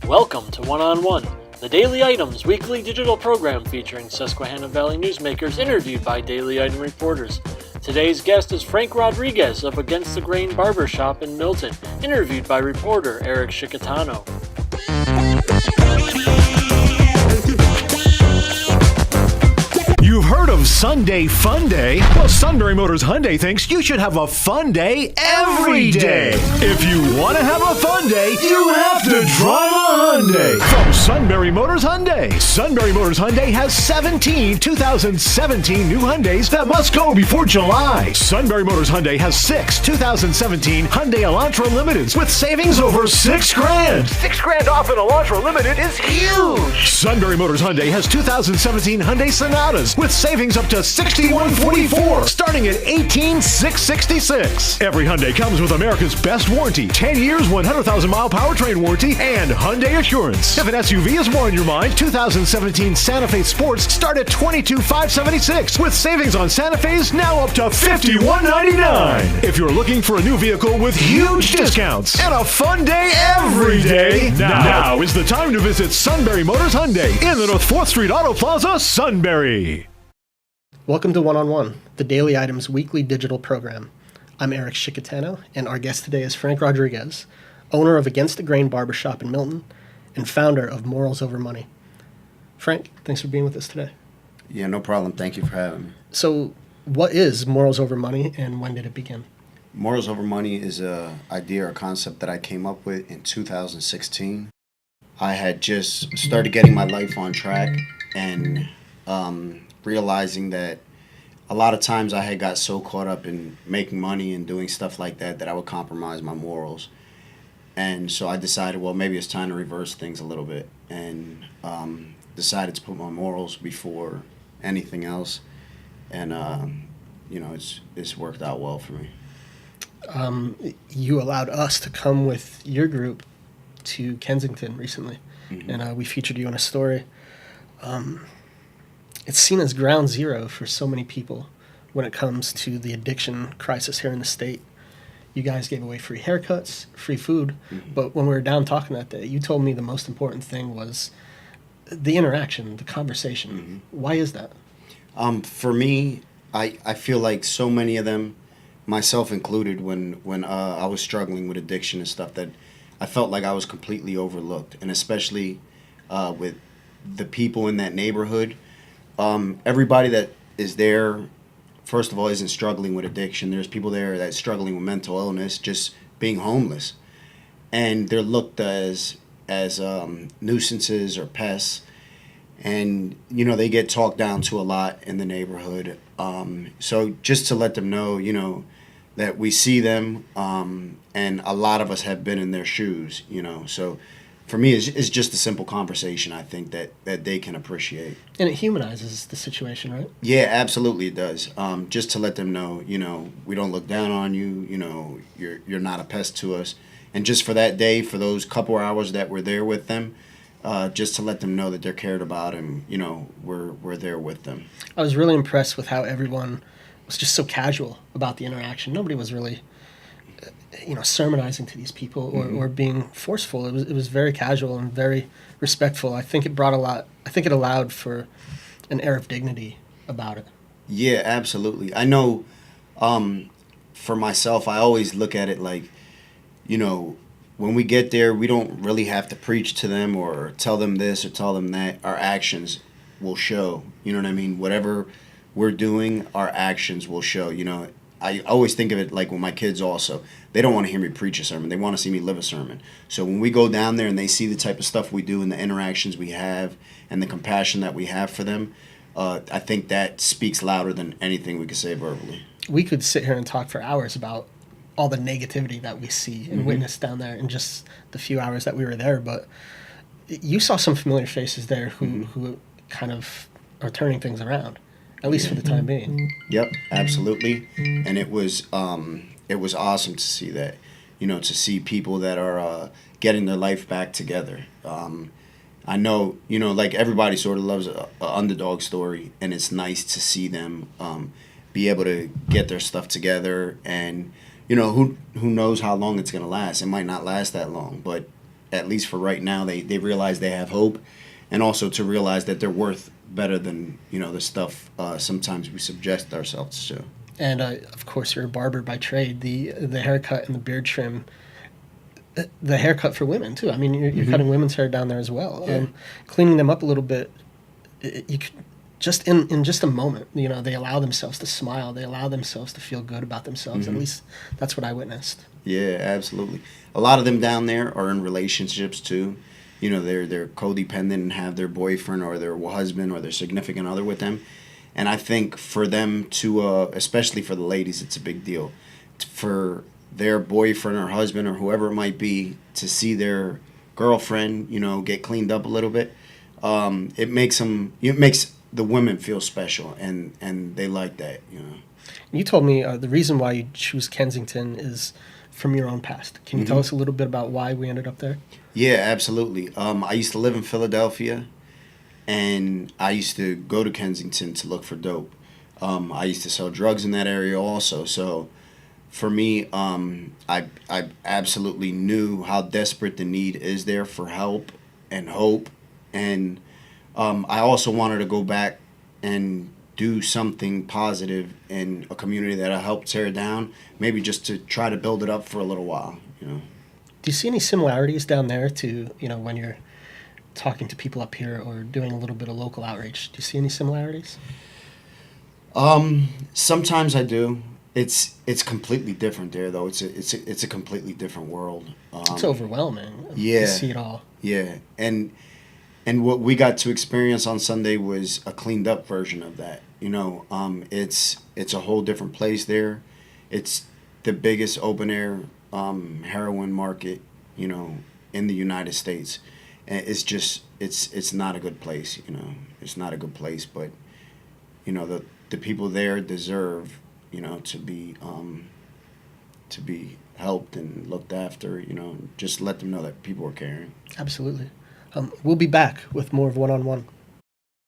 Welcome to One-on-One, the Daily Items weekly digital program featuring Susquehanna Valley newsmakers interviewed by Daily Item reporters. Today's guest is Frank Rodriguez of Against the Grain Barbershop in Milton, interviewed by reporter Eric Scicchitano. You've heard of Sunday Fun Day? Well, Sunbury Motors Hyundai thinks you should have a fun day every day. If you want to have a fun day, you have to drive a Hyundai. From Sunbury Motors Hyundai. Sunbury Motors Hyundai has 17 2017 new Hyundais that must go before July. Sunbury Motors Hyundai has 6 2017 Hyundai Elantra Limiteds with savings over $6,000. $6,000 off an Elantra Limited is huge. Sunbury Motors Hyundai has 2017 Hyundai Sonatas with savings up to $6,144, starting at $18,666. Every Hyundai comes with America's best warranty, 10 years, 100,000-mile powertrain warranty, and Hyundai Assurance. If an SUV is more on your mind, 2017 Santa Fe Sports start at $22,576, with savings on Santa Fe's now up to $51,999. If you're looking for a new vehicle with huge discounts and a fun day every day, now is the time to visit Sunbury Motors Hyundai in the North 4th Street Auto Plaza, Sunbury. Welcome to One-on-One, the Daily Items weekly digital program. I'm Eric Scicchitano, and our guest today is Frank Rodriguez, owner of Against the Grain Barbershop in Milton and founder of Morals Over Money. Frank, thanks for being with us today. Yeah, no problem. Thank you for having me. So, what is Morals Over Money, and when did it begin? Morals Over Money is an idea or concept that I came up with in 2016. I had just started getting my life on track and realizing that a lot of times I had got so caught up in making money and doing stuff like that I would compromise my morals. And so I decided, well, maybe it's time to reverse things a little bit, and decided to put my morals before anything else. And, it's worked out well for me. You allowed us to come with your group to Kensington recently, and we featured you in a story. It's seen as ground zero for so many people when it comes to the addiction crisis here in the state. You guys gave away free haircuts, free food, but when we were down talking that day, you told me the most important thing was the interaction, the conversation. Why is that? For me, I feel like so many of them, myself included, when I was struggling with addiction and stuff, that I felt like I was completely overlooked, and especially with the people in that neighborhood. Everybody that is there, first of all, isn't struggling with addiction. There's people there that's struggling with mental illness, just being homeless. And they're looked as nuisances or pests. And, they get talked down to a lot in the neighborhood. So just to let them know, that we see them, and a lot of us have been in their shoes, So for me, it's just a simple conversation, I think, that they can appreciate. And it humanizes the situation, right? Yeah, absolutely it does. Just to let them know, we don't look down on you, you're not a pest to us. And just for that day, for those couple hours that we're there with them, just to let them know that they're cared about and, we're there with them. I was really impressed with how everyone was just so casual about the interaction. Nobody was really sermonizing to these people or being forceful. It was very casual and very respectful. I think it allowed for an air of dignity about it. Yeah, absolutely. I know, for myself, I always look at it like, when we get there, we don't really have to preach to them or tell them this or tell them that. Our actions will show. You know what I mean? Whatever we're doing, our actions will show. I always think of it like with my kids also. They don't want to hear me preach a sermon. They want to see me live a sermon. So when we go down there and they see the type of stuff we do and the interactions we have and the compassion that we have for them, I think that speaks louder than anything we could say verbally. We could sit here and talk for hours about all the negativity that we see and witness down there in just the few hours that we were there. But you saw some familiar faces there who kind of are turning things around. At least for the time being. Yep, absolutely. And it was awesome to see that, to see people that are getting their life back together. I know, like everybody sort of loves a underdog story, and it's nice to see them be able to get their stuff together and, who knows how long it's going to last. It might not last that long, but at least for right now, they realize they have hope, and also to realize that they're worth better than, the stuff sometimes we subject ourselves to. And of course, you're a barber by trade. The haircut and the beard trim, the haircut for women too. I mean, you're cutting women's hair down there as well. Yeah. Cleaning them up a little bit. You could just in just a moment. They allow themselves to smile. They allow themselves to feel good about themselves. At least that's what I witnessed. Yeah, absolutely. A lot of them down there are in relationships too. They're codependent and have their boyfriend or their husband or their significant other with them. And I think for them to, especially for the ladies, it's a big deal. For their boyfriend or husband or whoever it might be to see their girlfriend, get cleaned up a little bit, it makes the women feel special, and they like that. You told me the reason why you choose Kensington is from your own past. Can you tell us a little bit about why we ended up there? Yeah, absolutely. I used to live in Philadelphia, and I used to go to Kensington to look for dope. I used to sell drugs in that area also. So for me, I absolutely knew how desperate the need is there for help and hope. And I also wanted to go back and do something positive in a community that I helped tear down, maybe just to try to build it up for a little while. Do you see any similarities down there to, when you're talking to people up here or doing a little bit of local outreach? Do you see any similarities? Sometimes I do. It's completely different there, though. It's a completely different world. It's overwhelming. Yeah. To see it all. Yeah, and what we got to experience on Sunday was a cleaned up version of that. It's a whole different place there. It's the biggest open air heroin market, in the United States. And it's not a good place, It's not a good place, but the people there deserve, to be helped and looked after, just let them know that people are caring. Absolutely. We'll be back with more of One on One.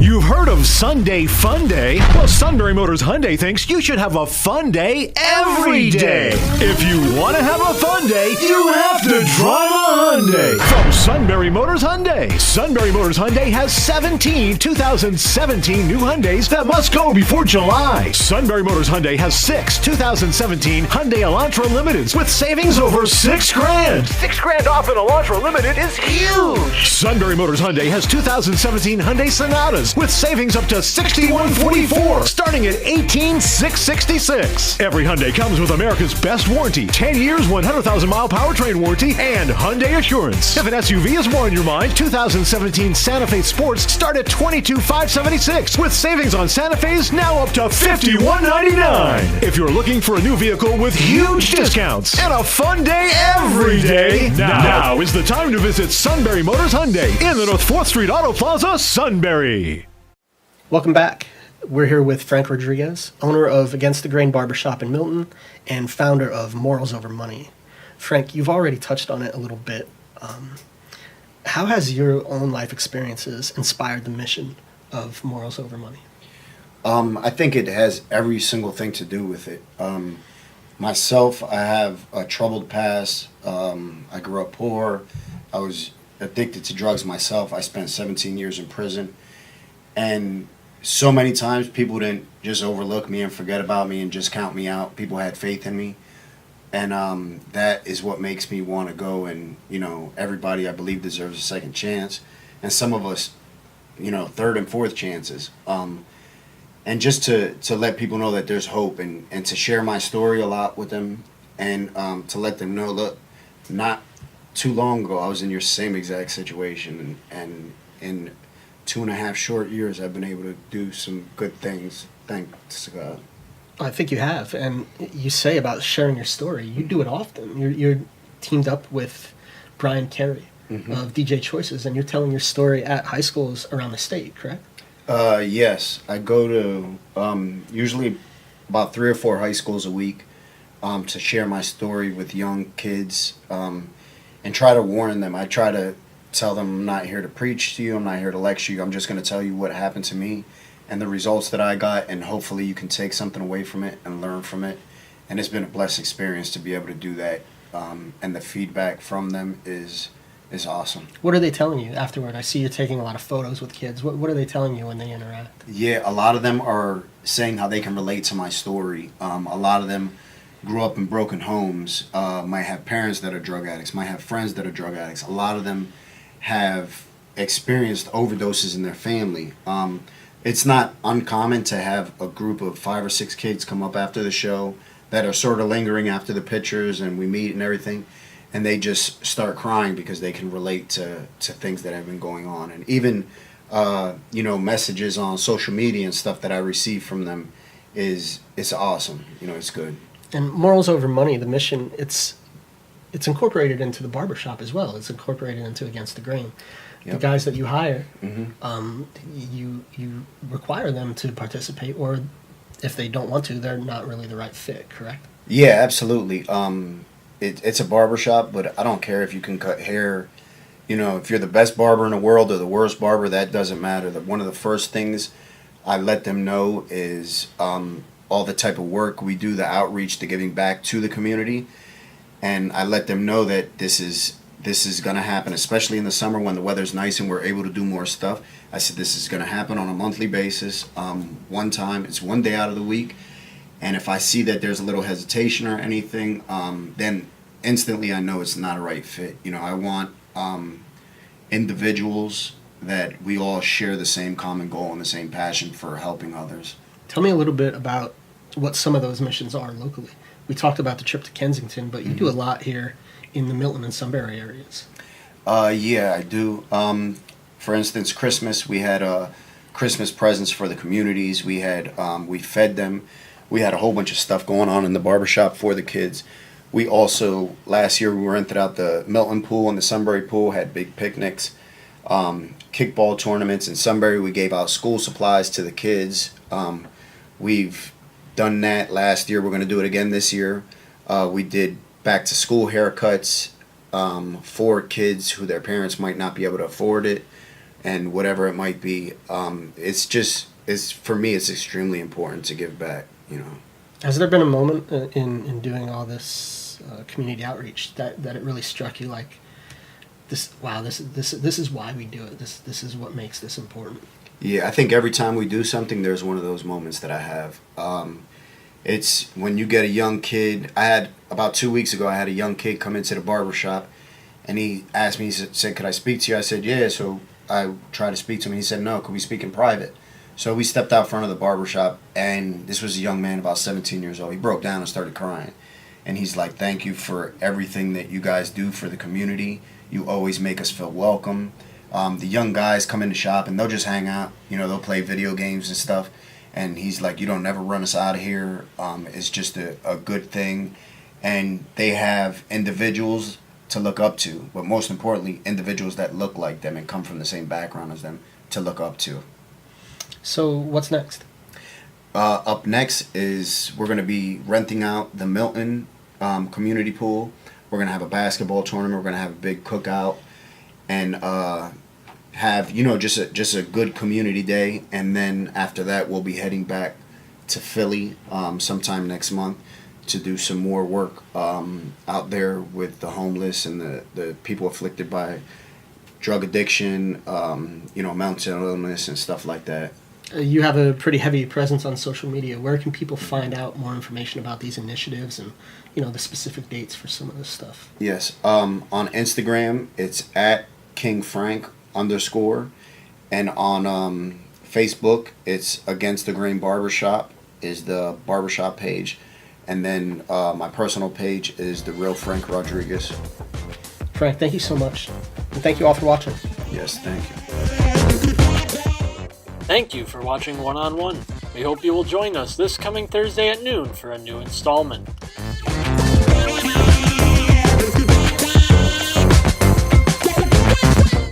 You've heard of Sunday Fun Day? Well, Sunbury Motors Hyundai thinks you should have a fun day every day. If you want to have a fun day, you have to drive a Hyundai. From Sunbury Motors Hyundai. Sunbury Motors Hyundai has 17 2017 new Hyundais that must go before July. Sunbury Motors Hyundai has 6 2017 Hyundai Elantra Limiteds with savings over $6,000. $6,000 off an Elantra Limited is huge. Sunbury Motors Hyundai has 2017 Hyundai Sonatas with savings up to $6,144, starting at $18,666. Every Hyundai comes with America's best warranty, 10 years, 100,000-mile powertrain warranty, and Hyundai Assurance. If an SUV is more on your mind, 2017 Santa Fe Sports start at $22,576, with savings on Santa Fe's now up to $51,999. If you're looking for a new vehicle with huge discounts and a fun day every day, now is the time to visit Sunbury Motors Hyundai in the North 4th Street Auto Plaza, Sunbury. Welcome back. We're here with Frank Rodriguez, owner of Against the Grain Barbershop in Milton and founder of Morals Over Money. Frank, you've already touched on it a little bit. How has your own life experiences inspired the mission of Morals Over Money? I think it has every single thing to do with it. Myself, I have a troubled past. I grew up poor. I was addicted to drugs myself. I spent 17 years in prison. And so many times people didn't just overlook me and forget about me and just count me out. People had faith in me. And that is what makes me want to go. And, everybody I believe deserves a second chance. And some of us, third and fourth chances. And just to let people know that there's hope and to share my story a lot with them and to let them know, look, not too long ago I was in your same exact situation. And in 2.5 short years, I've been able to do some good things, thanks to God. I think you have, and you say about sharing your story. You do it often. You're teamed up with Brian Carey of DJ Choices, and you're telling your story at high schools around the state, correct? Yes, I go to usually about 3 or 4 high schools a week to share my story with young kids and try to warn them. I try to tell them I'm not here to preach to you, I'm not here to lecture you, I'm just going to tell you what happened to me and the results that I got, and hopefully you can take something away from it and learn from it and it's been a blessed experience to be able to do that. And the feedback from them is awesome. What are they telling you afterward? I see you're taking a lot of photos with kids. What are they telling you when they interact? Yeah, a lot of them are saying how they can relate to my story. A lot of them grew up in broken homes, might have parents that are drug addicts, might have friends that are drug addicts. A lot of them have experienced overdoses in their family. It's not uncommon to have a group of 5 or 6 kids come up after the show that are sort of lingering after the pictures and we meet and everything, and they just start crying because they can relate to things that have been going on. And even messages on social media and stuff that I receive from them it's awesome. It's good. And Morals Over Money, the mission, it's incorporated into the barbershop as well. It's incorporated into Against the Grain. Yep. The guys that you hire, you require them to participate, or if they don't want to, they're not really the right fit, correct? Yeah, absolutely. It's a barbershop, but I don't care if you can cut hair. If you're the best barber in the world or the worst barber, that doesn't matter. One of the first things I let them know is all the type of work we do, the outreach, the giving back to the community. And I let them know that this is going to happen, especially in the summer when the weather's nice and we're able to do more stuff. I said this is going to happen on a monthly basis, one time. It's one day out of the week. And if I see that there's a little hesitation or anything, then instantly I know it's not a right fit. I want individuals that we all share the same common goal and the same passion for helping others. Tell me a little bit about what some of those missions are locally. We talked about the trip to Kensington, but you do a lot here in the Milton and Sunbury areas. Yeah, I do. For instance, Christmas, we had Christmas presents for the communities. We fed them. We had a whole bunch of stuff going on in the barbershop for the kids. We also, last year, we rented out the Milton pool and the Sunbury pool, had big picnics, kickball tournaments. In Sunbury, we gave out school supplies to the kids. We've done that last year. We're going to do it again this year. We did back to school haircuts for kids who their parents might not be able to afford it, and whatever it might be. For me, it's extremely important to give back. Has there been a moment in doing all this community outreach that it really struck you like this? Wow, this is why we do it. This is what makes this important. Yeah, I think every time we do something, there's one of those moments that I have. It's when you get a young kid. About 2 weeks ago, I had a young kid come into the barbershop, and he asked me, he said, "Could I speak to you?" I said, "Yeah." So I tried to speak to him. He said, "No, could we speak in private?" So we stepped out front of the barbershop, and this was a young man, about 17 years old. He broke down and started crying. And he's like, "Thank you for everything that you guys do for the community. You always make us feel welcome." The young guys come in the shop, and they'll just hang out. They'll play video games and stuff. And he's like, "You don't never run us out of here. It's just a good thing." And they have individuals to look up to, but most importantly, individuals that look like them and come from the same background as them to look up to. So what's next? Up next is we're going to be renting out the Milton community pool. We're going to have a basketball tournament. We're going to have a big cookout, and have just a good community day. And then after that, we'll be heading back to Philly sometime next month to do some more work out there with the homeless and the people afflicted by drug addiction, mental illness and stuff like that. You have a pretty heavy presence on social media. Where can people find out more information about these initiatives and, the specific dates for some of this stuff? Yes. On Instagram, it's at KingFrank_, and on Facebook, it's Against the Grain Barbershop is the barbershop page, and then my personal page is The Real Frank Rodriguez. Frank, thank you so much, and thank you all for watching. Yes, thank you. Thank you for watching One on One. We hope you will join us this coming Thursday at noon for a new installment.